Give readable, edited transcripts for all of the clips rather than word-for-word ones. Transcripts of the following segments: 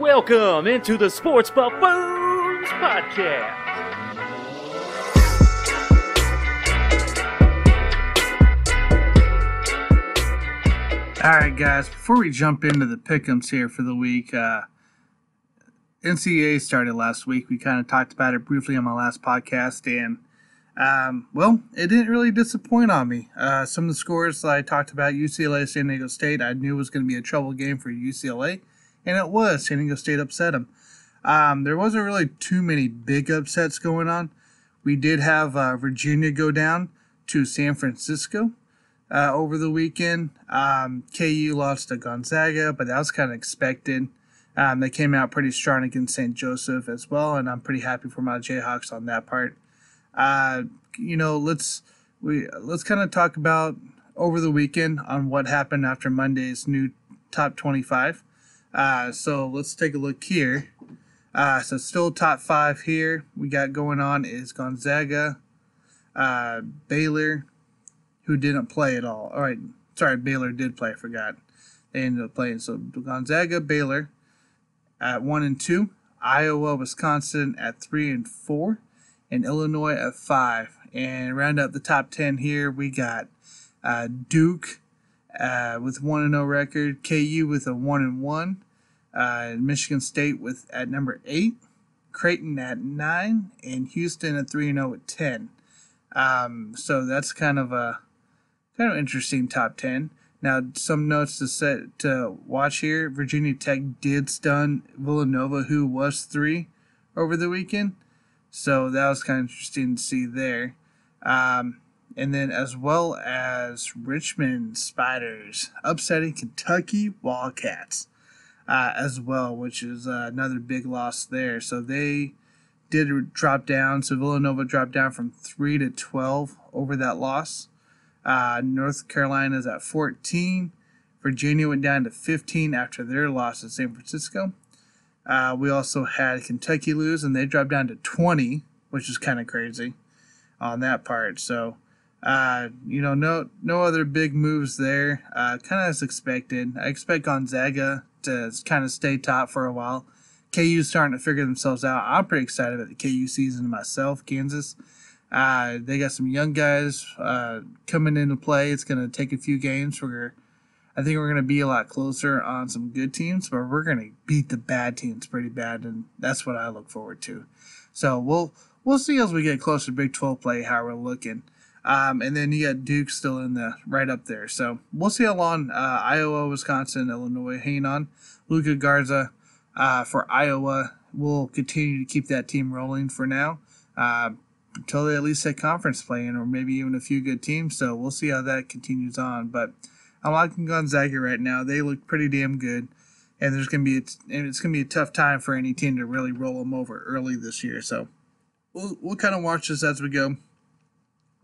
Welcome into the Sports Buffoons podcast. All right, guys, before we jump into the PICKEMS here for the week, NCAA started last week. We kind of talked about it briefly on my last podcast, and, it didn't really disappoint on me. Some of the scores that I talked about, UCLA, San Diego State, I knew was going to be a trouble game for UCLA, and it was. San Diego State upset them. There wasn't really too many big upsets going on. We did have Virginia go down to San Francisco over the weekend. KU lost to Gonzaga, but that was kind of expected. They came out pretty strong against St. Joseph as well, and I'm pretty happy for my Jayhawks on that part. Let's kind of talk about over the weekend on what happened after Monday's new top 25. So let's take a look here. So still top 5 here. We got going on is Gonzaga, Baylor, who didn't play at all. All right, sorry, Baylor did play. I forgot. They ended up playing. So Gonzaga, Baylor at 1 and 2, Iowa, Wisconsin at 3 and 4, and Illinois at 5. And round out the top 10 here, we got Duke with 1-0 record, KU with a 1-1, Michigan State at number 8, Creighton at 9, and Houston at 3-0 at 10. So that's kind of interesting top 10. Now, some notes to watch here. Virginia Tech did stun Villanova, who was 3 over the weekend. So that was kind of interesting to see there. And then as well as Richmond Spiders upsetting Kentucky Wildcats as well, which is another big loss there. So they did drop down. So Villanova dropped down from 3 to 12 over that loss. North Carolina's at 14. Virginia went down to 15 after their loss at San Francisco. We also had Kentucky lose, and they dropped down to 20, which is kind of crazy on that part. So, no other big moves there. Kind of as expected. I expect Gonzaga to kind of stay top for a while. KU's starting to figure themselves out. I'm pretty excited about the KU season myself, Kansas. They got some young guys coming into play. It's going to take a few games. I think we're going to be a lot closer on some good teams, but we're going to beat the bad teams pretty bad, and that's what I look forward to. So we'll see as we get closer to Big 12 play how we're looking. And then you got Duke still right up there. So we'll see how long Iowa, Wisconsin, Illinois hang on. Luka Garza for Iowa will continue to keep that team rolling for now. Until they at least hit conference play in, or maybe even a few good teams. So we'll see how that continues on. But I'm liking Gonzaga right now. They look pretty damn good, and it's gonna be a tough time for any team to really roll them over early this year. So we'll kind of watch this as we go.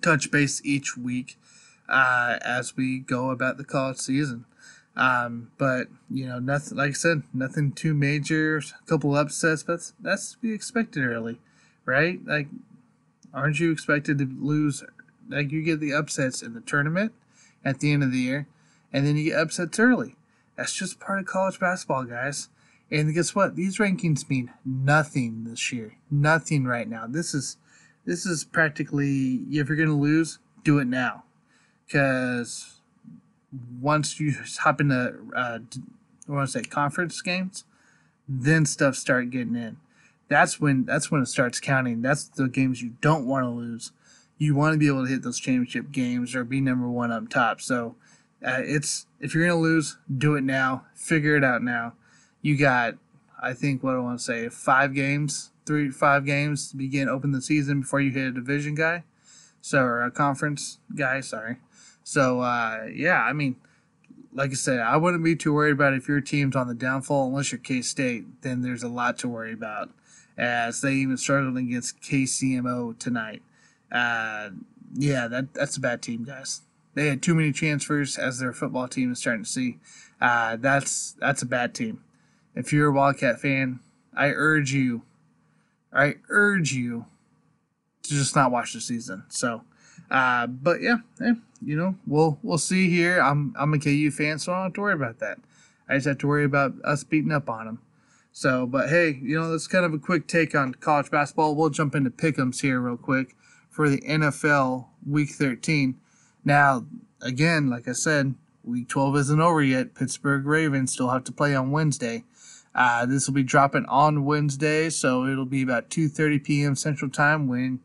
Touch base each week as we go about the college season. But nothing, like I said, nothing too major. A couple upsets, but that's to be expected early, right? Like, aren't you expected to lose? Like, you get the upsets in the tournament at the end of the year, and then you get upsets early. That's just part of college basketball, guys. And guess what? These rankings mean nothing this year. Nothing right now. This is practically, if you're going to lose, do it now. Because once you hop into, conference games, then stuff start getting in. That's when it starts counting. That's the games you don't want to lose. You want to be able to hit those championship games or be number 1 up top. So if you're going to lose, do it now. Figure it out now. You got, I think, 5 games, 3 to 5 games to open the season before you hit a division guy. Or a conference guy, sorry. So, like I said, I wouldn't be too worried about if your team's on the downfall. Unless you're K-State, then there's a lot to worry about, as they even struggled against KCMO tonight. That's a bad team, guys. They had too many transfers, as their football team is starting to see. That's a bad team. If you're a Wildcat fan, I urge you to just not watch the season. So, we'll see here. I'm a KU fan, so I don't have to worry about that. I just have to worry about us beating up on them. So, but hey, that's kind of a quick take on college basketball. We'll jump into PICKEMS here real quick for the NFL Week 13. Now, again, like I said, Week 12 isn't over yet. Pittsburgh Ravens still have to play on Wednesday. This will be dropping on Wednesday, so it'll be about 2:30 p.m. Central Time when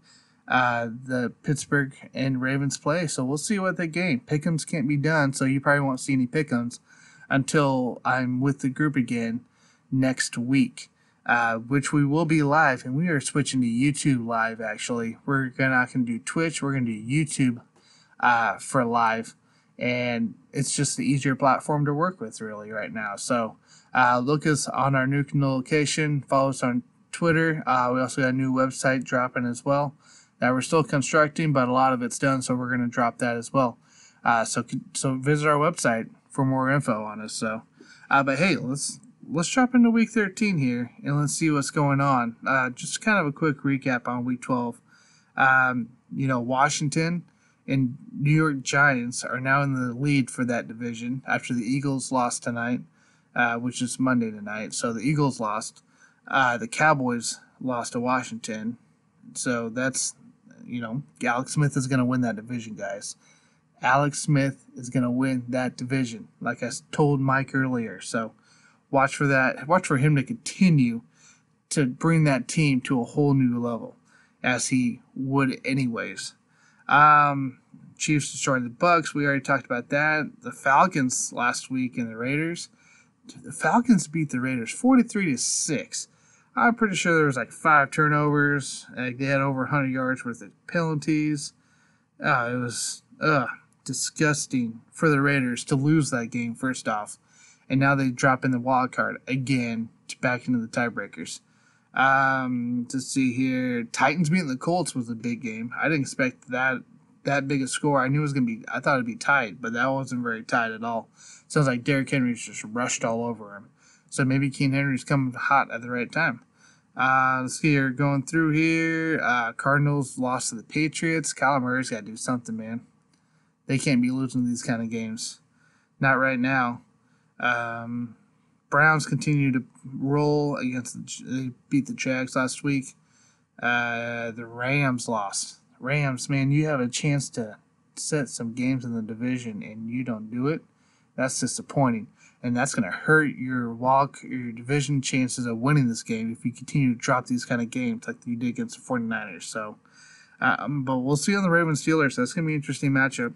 the Pittsburgh and Ravens play. So we'll see what they game. PICKEMS can't be done, so you probably won't see any PICKEMS until I'm with the group again next week, which we will be live, and we are switching to YouTube live. Actually, we're not going to do Twitch. We're going to do YouTube for live, and it's just the easier platform to work with really right now. So look us on our new location. Follow us on Twitter. We also got a new website dropping as well that we're still constructing, but a lot of it's done, so we're going to drop that as well. So visit our website for more info on us. So, but hey, let's drop into Week 13 here, and let's see what's going on. Just kind of a quick recap on Week 12. Washington and New York Giants are now in the lead for that division after the Eagles lost tonight, which is Monday tonight. So the Eagles lost. The Cowboys lost to Washington. So that's, Alex Smith is going to win that division, guys. Alex Smith is going to win that division, like I told Mike earlier. So watch for that. Watch for him to continue to bring that team to a whole new level, as he would anyways. Chiefs destroyed the Bucks. We already talked about that. The Falcons last week and the Raiders. The Falcons beat the Raiders 43-6. I'm pretty sure there was like 5 turnovers. They had over 100 yards worth of penalties. It was disgusting for the Raiders to lose that game first off. And now they drop in the wild card again back into the tiebreakers. To see here, Titans beating the Colts was a big game. I didn't expect that big a score. I knew it was I thought it'd be tight, but that wasn't very tight at all. Sounds like Derrick Henry's just rushed all over him. So maybe King Henry's coming hot at the right time. Let's see here, going through here. Cardinals lost to the Patriots. Kyler Murray's got to do something, man. They can't be losing these kind of games. Not right now. Browns continue to roll they beat the Jags last week. The Rams lost. Rams, man, you have a chance to set some games in the division and you don't do it. That's disappointing. And that's going to hurt your division chances of winning this game if you continue to drop these kind of games like you did against the 49ers. So, but we'll see on the Ravens Steelers. That's going to be an interesting matchup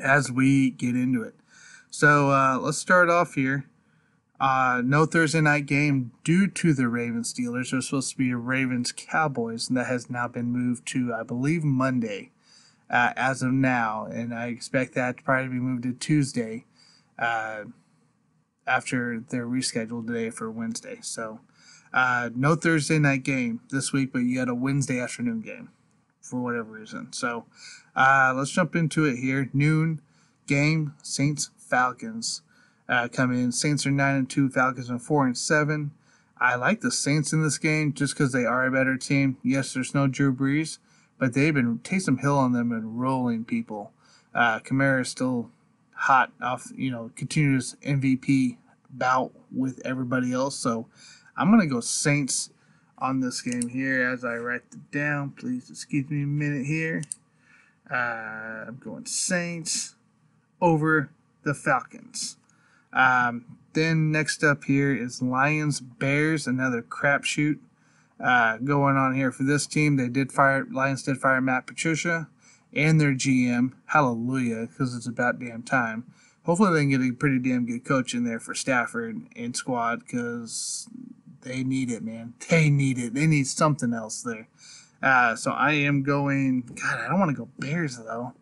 as we get into it. So let's start off here. No Thursday night game due to the Ravens Steelers. There's supposed to be a Ravens Cowboys, and that has now been moved to, I believe, Monday as of now. And I expect that to probably be moved to Tuesday after they're rescheduled today for Wednesday. So no Thursday night game this week, but you got a Wednesday afternoon game for whatever reason. So let's jump into it here. Noon game, Saints-Falcons. Come in. Saints are 9-2. Falcons are 4-7. I like the Saints in this game just because they are a better team. Yes, there's no Drew Brees, but they've been Taysom Hill on them and rolling people. Kamara is still hot off, continuous MVP bout with everybody else. So I'm gonna go Saints on this game here as I write it down. Please excuse me a minute here. I'm going Saints over the Falcons. Then next up here is Lions-Bears, another crapshoot going on here for this team. Lions did fire Matt Patricia and their GM. Hallelujah, because it's about damn time. Hopefully they can get a pretty damn good coach in there for Stafford and squad because they need it, man. They need it. They need something else there. So I am going, God, I don't want to go Bears though,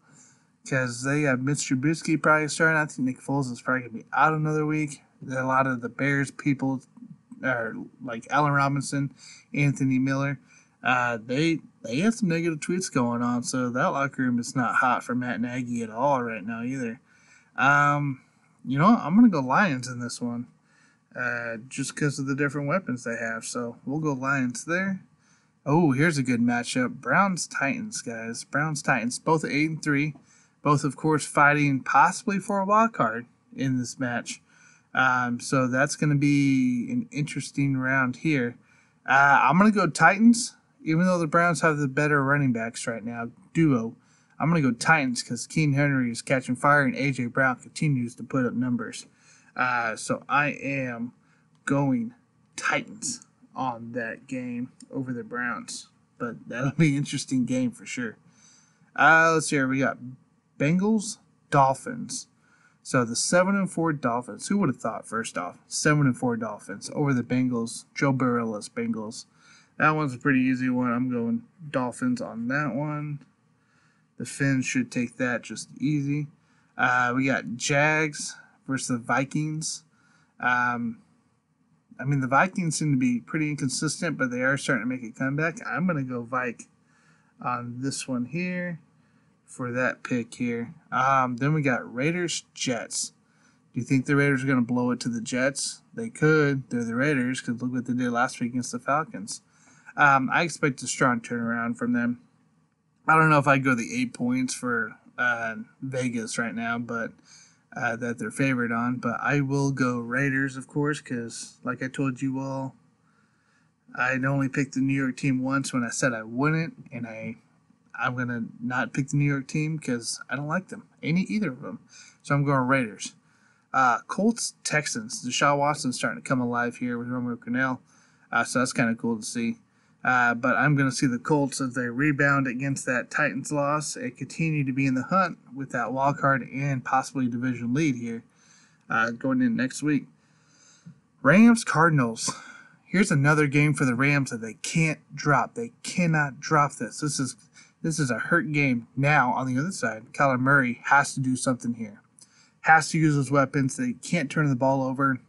because they have Mitch Trubisky probably starting. I think Nick Foles is probably going to be out another week. A lot of the Bears people are like Allen Robinson, Anthony Miller. They have some negative tweets going on, so that locker room is not hot for Matt Nagy at all right now either. I'm going to go Lions in this one just because of the different weapons they have. So we'll go Lions there. Oh, here's a good matchup. Browns-Titans, guys. Browns-Titans, both 8-3. Both, of course, fighting possibly for a wild card in this match. So that's going to be an interesting round here. I'm going to go Titans, even though the Browns have the better running backs right now, duo. I'm going to go Titans because King Henry is catching fire and A.J. Brown continues to put up numbers. So I am going Titans on that game over the Browns. But that'll be an interesting game for sure. Let's see here. We got Bengals, Dolphins. So the 7-4 Dolphins. Who would have thought? First off, 7-4 Dolphins over the Bengals. Joe Burrow's Bengals. That one's a pretty easy one. I'm going Dolphins on that one. The Finns should take that just easy. We got Jags versus the Vikings. The Vikings seem to be pretty inconsistent, but they are starting to make a comeback. I'm going to go Vike on this one here for that pick here. Then we got Raiders, Jets. Do you think the Raiders are going to blow it to the Jets? They could. They're the Raiders because look what they did last week against the Falcons. I expect a strong turnaround from them. I don't know if I'd go the 8 points for Vegas right now, but that they're favored on. But I will go Raiders, of course, because like I told you all, I'd only picked the New York team once when I said I wouldn't, and I'm going to not pick the New York team because I don't like them, either of them. So I'm going Raiders. Colts, Texans. Deshaun Watson's starting to come alive here with Romeo Crennel, so that's kind of cool to see. But I'm going to see the Colts as they rebound against that Titans loss and continue to be in the hunt with that wild card and possibly division lead here going in next week. Rams, Cardinals. Here's another game for the Rams that they can't drop. They cannot drop this. This is a hurt game. Now, on the other side, Kyler Murray has to do something here. Has to use his weapons. They can't turn the ball over.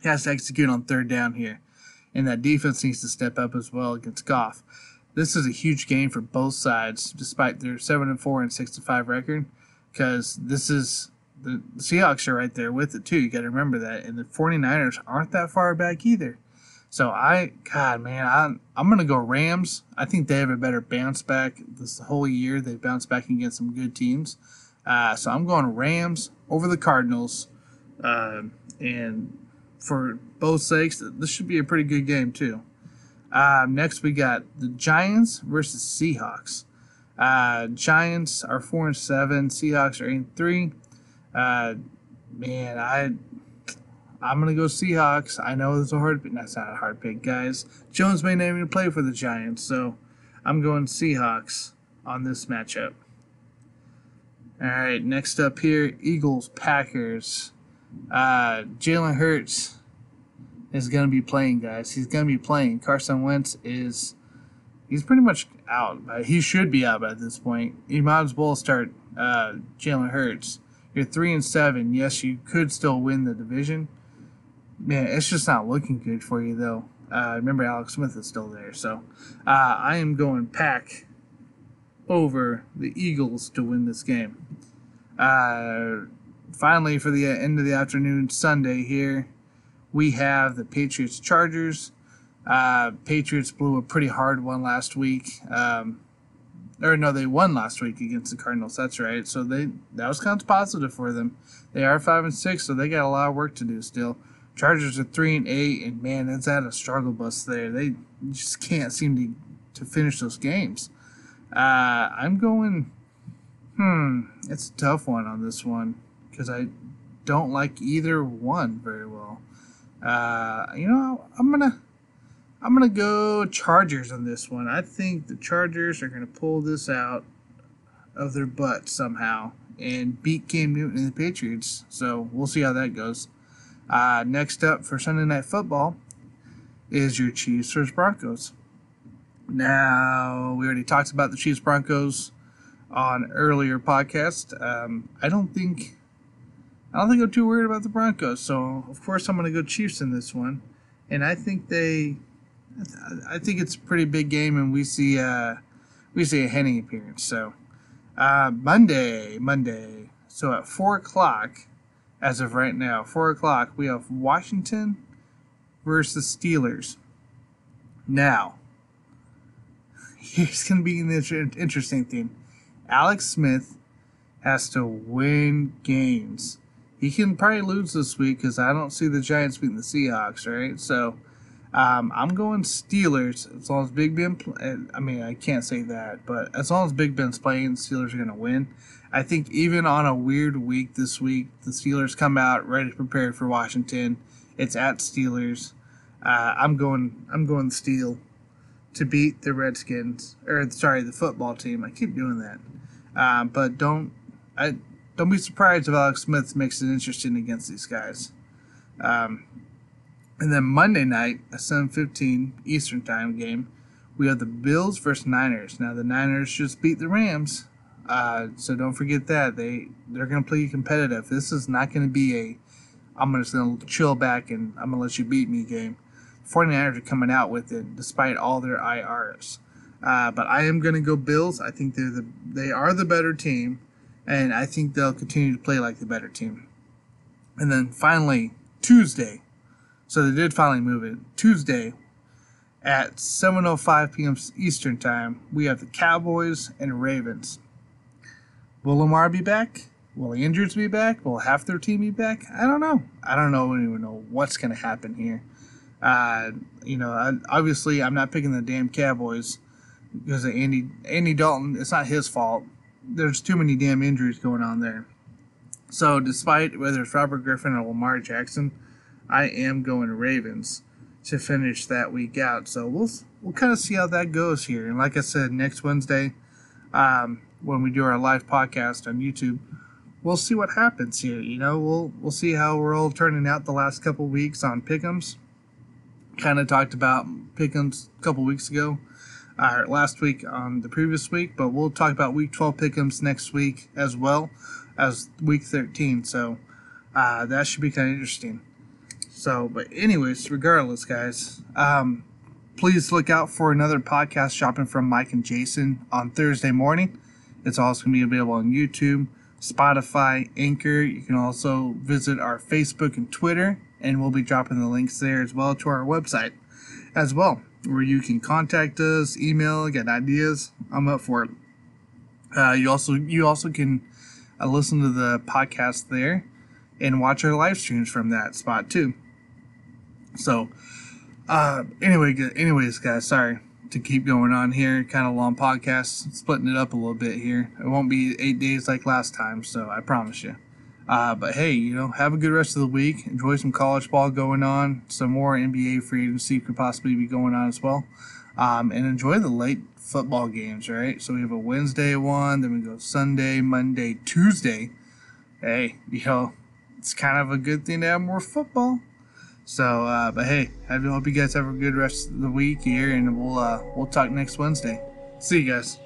He has to execute on third down here. And that defense needs to step up as well against Goff. This is a huge game for both sides, despite their 7-4 and 6-5 record, because this is the Seahawks are right there with it too. You got to remember that, and the 49ers aren't that far back either. So I'm gonna go Rams. I think they have a better bounce back this whole year. They've bounced back against some good teams. So I'm going Rams over the Cardinals, and for both sakes, this should be a pretty good game too. Next, we got the Giants versus Seahawks. Giants are 4-7. Seahawks are 8-3. I'm gonna go Seahawks. I know it's a hard pick. That's not a hard pick, guys. Jones may not even play for the Giants, so I'm going Seahawks on this matchup. All right, next up here, Eagles, Packers. Jalen Hurts is going to be playing, guys. He's going to be playing. Carson Wentz he's pretty much out. He should be out by this point. You might as well start Jalen Hurts. You're 3-7. Yes, you could still win the division. Man, it's just not looking good for you, though. Remember, Alex Smith is still there. So I am going Pack over the Eagles to win this game. Finally, for the end of the afternoon, Sunday here, we have the Patriots-Chargers. Patriots blew a pretty hard one last week. They won last week against the Cardinals. That's right. So that was kind of positive for them. They are 5-6, so they got a lot of work to do still. Chargers are 3-8, and man, that's at a struggle bus there. They just can't seem to finish those games. I'm going. It's a tough one on this one because I don't like either one very well. I'm gonna go Chargers on this one. I think the Chargers are gonna pull this out of their butt somehow and beat Cam Newton and the Patriots. So we'll see how that goes. Next up for Sunday Night Football is your Chiefs versus Broncos. Now, we already talked about the Chiefs Broncos on earlier podcast. I don't think I'm too worried about the Broncos. So of course I'm going to go Chiefs in this one, and I think it's a pretty big game, and we see a Henning appearance. So Monday. So at 4:00, as of right now, 4:00, we have Washington versus Steelers. Now, here's going to be an interesting thing. Alex Smith has to win games. he can probably lose this week because I don't see the Giants beating the Seahawks, right? So I'm going Steelers as long as Big Ben. I mean, I can't say that, but as long as Big Ben's playing, Steelers are going to win. I think even on a weird week this week, the Steelers come out ready prepared for Washington. It's at Steelers. I'm going Steel to beat the Redskins, or sorry, the football team. I keep doing that, but don't be surprised if Alex Smith makes it interesting against these guys. And then Monday night, a 7:15 Eastern time game, we have the Bills versus Niners. Now the Niners just beat the Rams, so don't forget that they're going to play competitive. This is not going to be I'm just going to chill back and I'm going to let you beat me game. 49ers are coming out with it despite all their IRs. But I am going to go Bills. I think they are the better team, and I think they'll continue to play like the better team. And then finally, Tuesday. So they did finally move it. Tuesday at 7:05 p.m. Eastern Time, we have the Cowboys and Ravens. Will Lamar be back? Will the injuries be back? Will half their team be back? I don't know. I don't even know what's going to happen here. Obviously, I'm not picking the damn Cowboys because of Andy Dalton. It's not his fault. There's too many damn injuries going on there. So despite whether it's Robert Griffin or Lamar Jackson, I am going Ravens to finish that week out. So we'll kind of see how that goes here. And like I said, next Wednesday, when we do our live podcast on YouTube, we'll see what happens here. We'll see how we're all turning out the last couple weeks on PICKEMS. Kind of talked about PICKEMS a couple weeks ago, last week on the previous week, but we'll talk about Week 12 PICKEMS next week as well as Week 13. So that should be kind of interesting. So, but anyways, regardless, guys, please look out for another podcast shopping from Mike and Jason on Thursday morning. It's also going to be available on YouTube, Spotify, Anchor. You can also visit our Facebook and Twitter, and we'll be dropping the links there as well to our website as well, where you can contact us, email, get ideas. I'm up for it. You also can listen to the podcast there and watch our live streams from that spot too. So, anyways, guys, sorry to keep going on here. Kind of long podcast, splitting it up a little bit here. It won't be 8 days like last time, so I promise you. But hey, have a good rest of the week. Enjoy some college ball going on. Some more NBA free agency could possibly be going on as well. And enjoy the late football games, right? So we have a Wednesday one, then we go Sunday, Monday, Tuesday. Hey, it's kind of a good thing to have more football. So, but hey, I hope you guys have a good rest of the week here, and we'll talk next Wednesday. See you guys.